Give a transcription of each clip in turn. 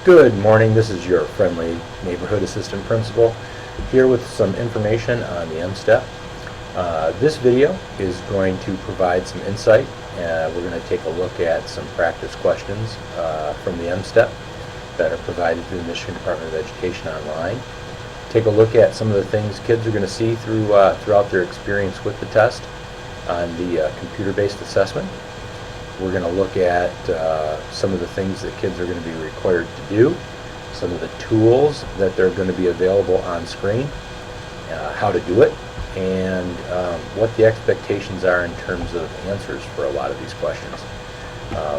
Good morning, this is your friendly neighborhood assistant principal here with some information on the M-STEP. This video is going to provide some insight. We're going to take a look at some practice questions from the M-STEP that are provided through the Michigan Department of Education online. Take a look at some of the things kids are going to see throughout their experience with the test on the computer-based assessment. We're going to look at some of the things that kids are going to be required to do, some of the tools that they're going to be available on screen, how to do it, and what the expectations are in terms of answers for a lot of these questions.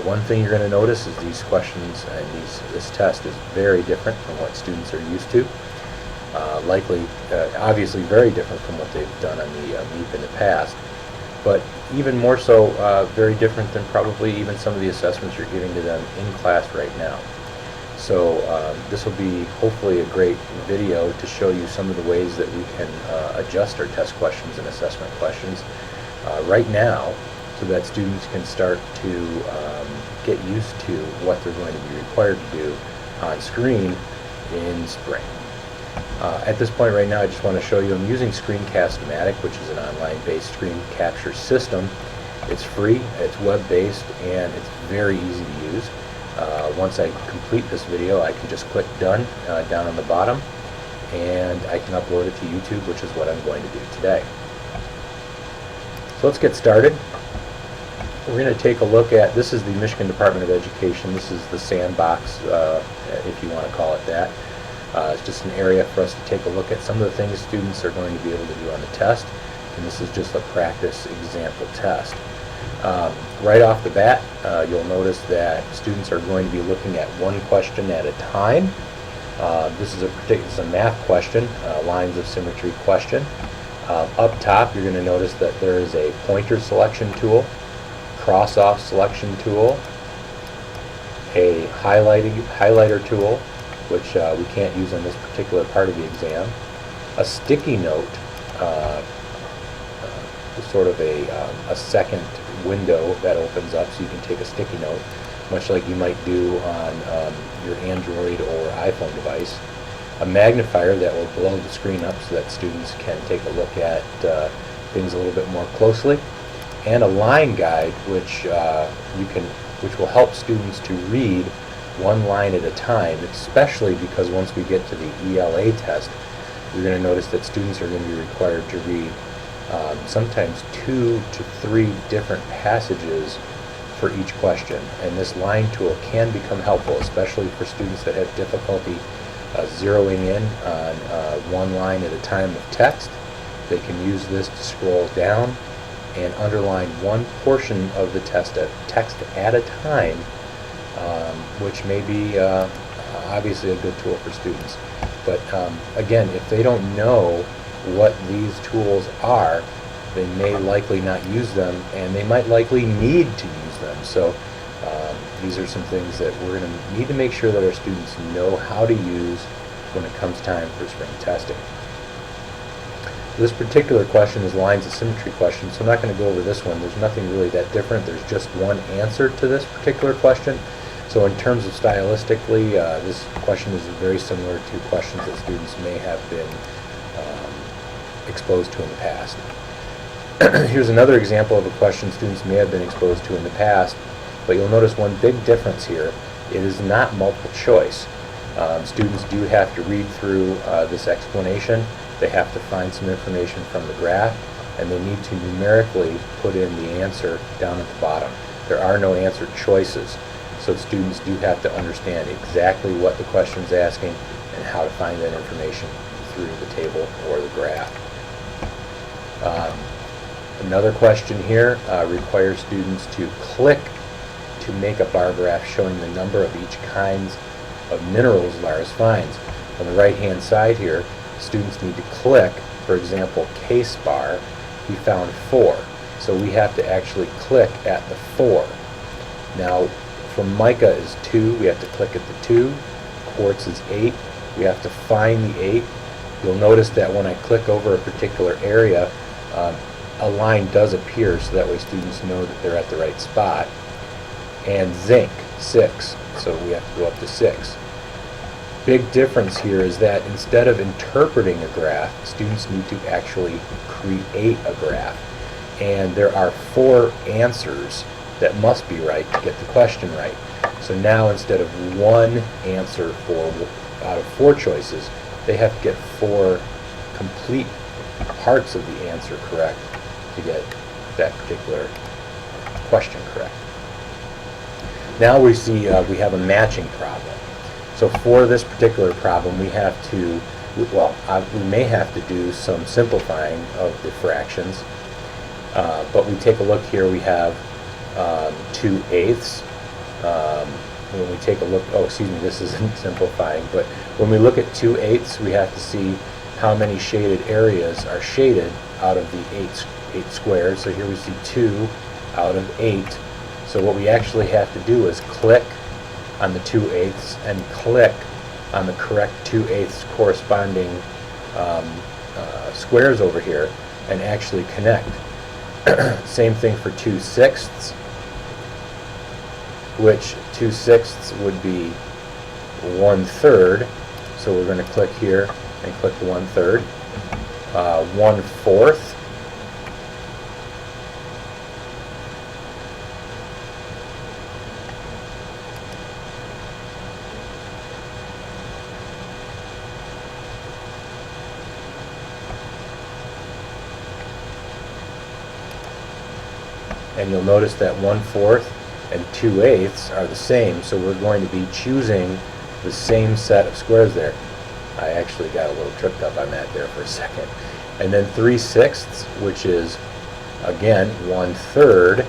One thing you're going to notice is these questions and this test is very different from what students are used to. Obviously very different from what they've done on the MEAP in the past, but even more so very different than probably even some of the assessments you're giving to them in class right now. So this will be hopefully a great video to show you some of the ways that we can adjust our test questions and assessment questions right now, so that students can start to get used to what they're going to be required to do on screen in spring. At this point right now, I just want to show you I'm using Screencast-O-Matic, which is an online-based screen capture system. It's free, it's web-based, and it's very easy to use. Once I complete this video, I can just click Done down on the bottom, and I can upload it to YouTube, which is what I'm going to do today. So let's get started. We're going to take a look at, this is the Michigan Department of Education. This is the sandbox, if you want to call it that. It's just an area for us to take a look at some of the things students are going to be able to do on the test, and this is just a practice example test. Right off the bat, you'll notice that students are going to be looking at one question at a time. This is a math question, lines of symmetry question. Up top, you're going to notice that there is a pointer selection tool, cross-off selection tool, a highlighter tool, which we can't use on this particular part of the exam, a sticky note, sort of a second window that opens up so you can take a sticky note, much like you might do on your Android or iPhone device, a magnifier that will blow the screen up so that students can take a look at things a little bit more closely, and a line guide which will help students to read one line at a time, especially because once we get to the ELA test, you're going to notice that students are going to be required to read sometimes 2 to 3 different passages for each question. And this line tool can become helpful, especially for students that have difficulty zeroing in on one line at a time of text. They can use this to scroll down and underline one portion of the text at a time, which may be obviously a good tool for students. But again, if they don't know what these tools are, they may likely not use them, and they might likely need to use them. So these are some things that we're going to need to make sure that our students know how to use when it comes time for spring testing. This particular question is lines of symmetry question, so I'm not going to go over this one. There's nothing really that different. There's just one answer to this particular question. So in terms of stylistically, this question is very similar to questions that students may have been exposed to in the past. Here's another example of a question students may have been exposed to in the past, but you'll notice one big difference here. It is not multiple choice. Students do have to read through this explanation. They have to find some information from the graph, and they need to numerically put in the answer down at the bottom. There are no answer choices, so students do have to understand exactly what the question is asking and how to find that information through the table or the graph. Another question here requires students to click to make a bar graph showing the number of each kinds of minerals Lars finds. On the right hand side here, students need to click, for example, case bar, we found 4. So we have to actually click at the 4. Now, from mica is 2, we have to click at the 2. Quartz is 8, we have to find the 8. You'll notice that when I click over a particular area, a line does appear, so that way students know that they're at the right spot. And zinc, 6, so we have to go up to 6. big difference here is that instead of interpreting a graph, students need to actually create a graph. And there are 4 answers that must be right to get the question right. So now instead of 1 answer out of 4 choices, they have to get 4 complete parts of the answer correct to get that particular question correct. Now we see we have a matching problem. So for this particular problem, we have to, we may have to do some simplifying of the fractions. But we take a look here, we have 2/8. When we take a look, this isn't simplifying, but when we look at 2/8, we have to see how many shaded areas are shaded out of the 8 squares. So here we see 2 out of 8. So what we actually have to do is click on the 2/8 and click on the correct 2/8 corresponding squares over here and actually connect. Same thing for 2/6, which 2/6 would be 1/3. So we're going to click here and click 1/3. 1/4. And you'll notice that 1/4 and 2/8 are the same, so we're going to be choosing the same set of squares there. I actually got a little tripped up on that there for a second. And then 3/6, which is, again, 1/3,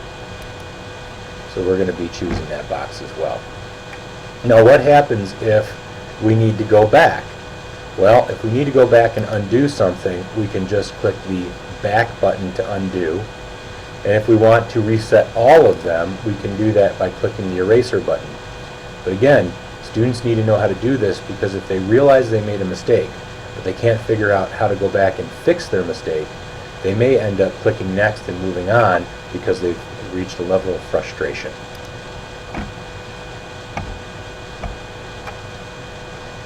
so we're going to be choosing that box as well. Now what happens if we need to go back? Well, if we need to go back and undo something, we can just click the back button to undo. And if we want to reset all of them, we can do that by clicking the eraser button. But again, students need to know how to do this, because if they realize they made a mistake, but they can't figure out how to go back and fix their mistake, they may end up clicking next and moving on because they've reached a level of frustration.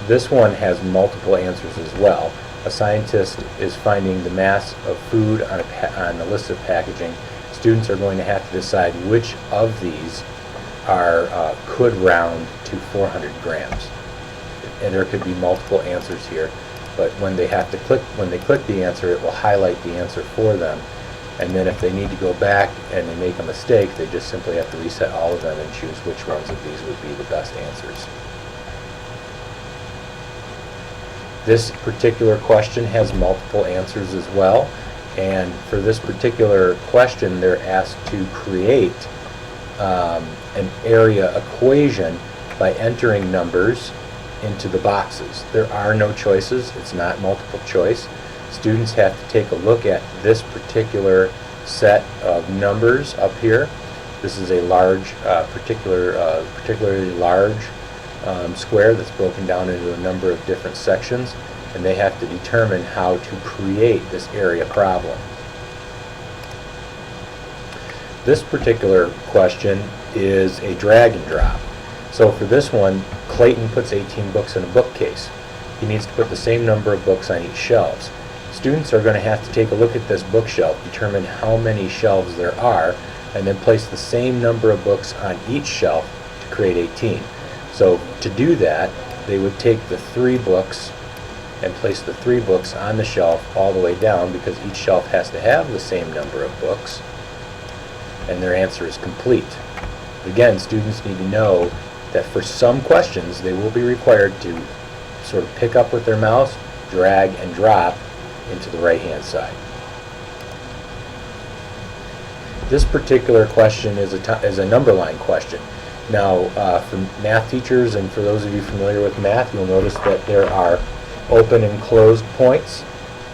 This one has multiple answers as well. A scientist is finding the mass of food on a list of packaging. Students are going to have to decide which of these could round to 400 grams. And there could be multiple answers here, but when they click the answer, it will highlight the answer for them. And then if they need to go back and they make a mistake, they just simply have to reset all of them and choose which ones of these would be the best answers. This particular question has multiple answers as well. And for this particular question, they're asked to create an area equation by entering numbers into the boxes. There are no choices. It's not multiple choice. Students have to take a look at this particular set of numbers up here. This is a large, particularly large square that's broken down into a number of different sections, and they have to determine how to create this area problem. This particular question is a drag and drop. So for this one, Clayton puts 18 books in a bookcase. He needs to put the same number of books on each shelves. Students are going to have to take a look at this bookshelf, determine how many shelves there are, and then place the same number of books on each shelf to create 18. So to do that, they would take the 3 books and place the 3 books on the shelf all the way down, because each shelf has to have the same number of books, and their answer is complete. Again, students need to know that for some questions they will be required to sort of pick up with their mouse, drag and drop into the right hand side. This particular question is a number line question. Now for math teachers and for those of you familiar with math, you'll notice that there are open and closed points,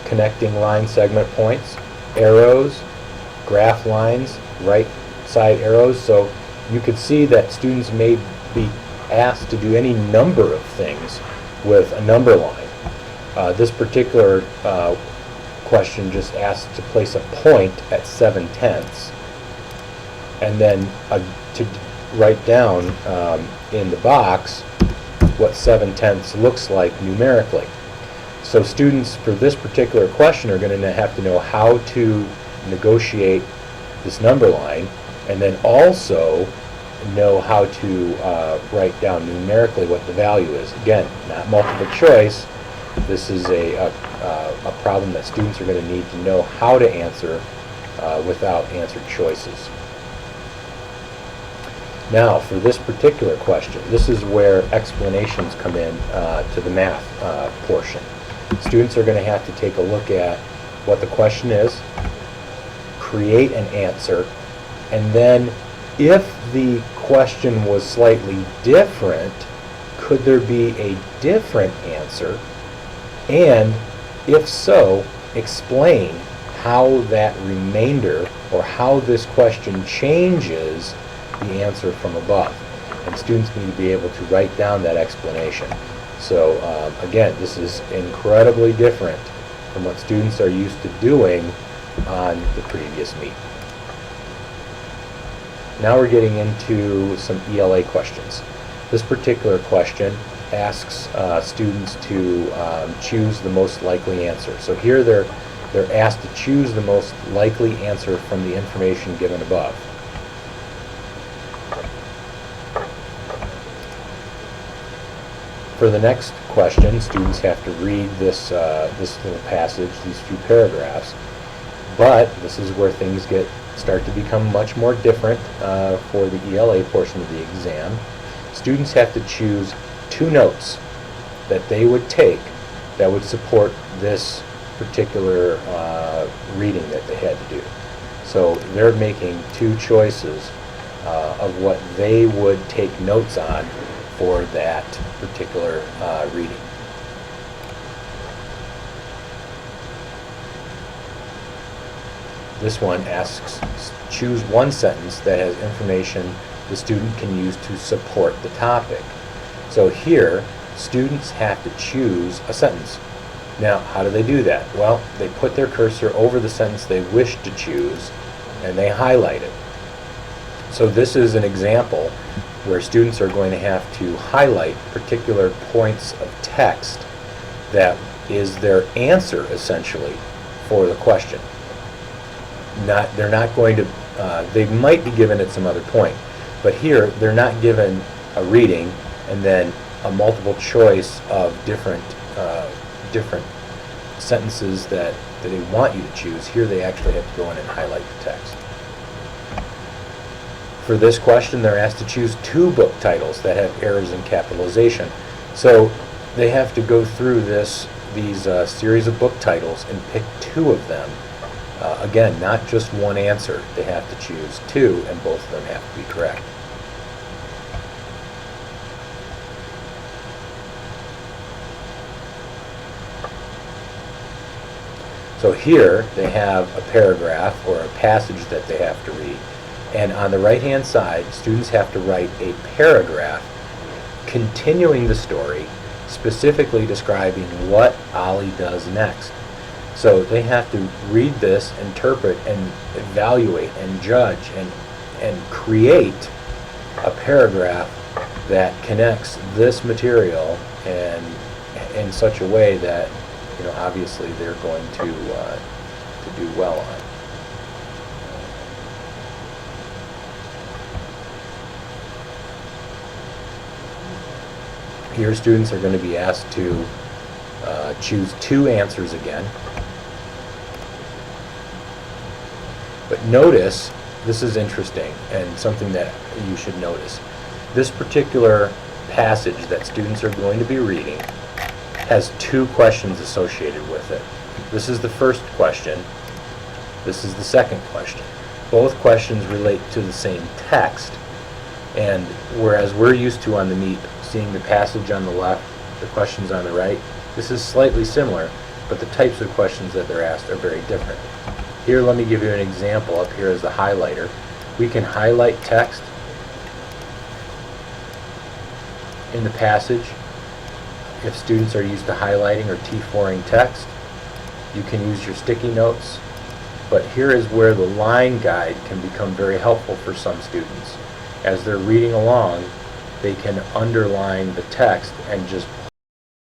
connecting line segment points, arrows, graph lines, right side arrows. So you could see that students may be asked to do any number of things with a number line. This particular question just asks to place a point at 7/10, and then to write down in the box what 7/10 looks like numerically. So students for this particular question are going to have to know how to negotiate this number line, and then also know how to write down numerically what the value is. Again, not multiple choice. This is a problem that students are going to need to know how to answer without answered choices. Now, for this particular question, this is where explanations come in to the math portion. Students are going to have to take a look at what the question is, create an answer, and then if the question was slightly different, could there be a different answer? And if so, explain how that remainder or how this question changes the answer from above. And students need to be able to write down that explanation. So again, this is incredibly different from what students are used to doing on the previous meet. Now we're getting into some ELA questions. This particular question asks students to choose the most likely answer. So here they're asked to choose the most likely answer from the information given above. For the next question, students have to read this little passage, these few paragraphs, but this is where things start to become much more different for the ELA portion of the exam. Students have to choose 2 notes that they would take that would support this particular reading that they had to do. So they're making 2 choices of what they would take notes on for that particular reading. This one asks, choose one sentence that has information the student can use to support the topic. So here, students have to choose a sentence. Now, how do they do that? Well, they put their cursor over the sentence they wish to choose, and they highlight it. So this is an example where students are going to have to highlight particular points of text that is their answer, essentially, for the question. They're not going to, they might be given at some other point, but here they're not given a reading and then a multiple choice of different sentences that they want you to choose. Here they actually have to go in and highlight the text. For this question, they're asked to choose 2 book titles that have errors in capitalization. So they have to go through these series of book titles and pick 2 of them. Again, not just one answer. They have to choose 2, and both of them have to be correct. So here they have a paragraph or a passage that they have to read. And on the right-hand side, students have to write a paragraph continuing the story, specifically describing what Ollie does next. So they have to read this, interpret, and evaluate, and judge, and create a paragraph that connects this material and in such a way that, you know, obviously they're going to do well on. Here students are going to be asked to choose 2 answers again. But notice, this is interesting and something that you should notice. This particular passage that students are going to be reading has 2 questions associated with it. This is the first question. This is the second question. Both questions relate to the same text, and whereas we're used to on the meet seeing the passage on the left, the questions on the right, this is slightly similar, but the types of questions that they're asked are very different. Here, let me give you an example. Up here is the highlighter. We can highlight text in the passage. If students are used to highlighting or T4ing text, you can use your sticky notes. But here is where the line guide can become very helpful for some students. As they're reading along, they can underline the text and just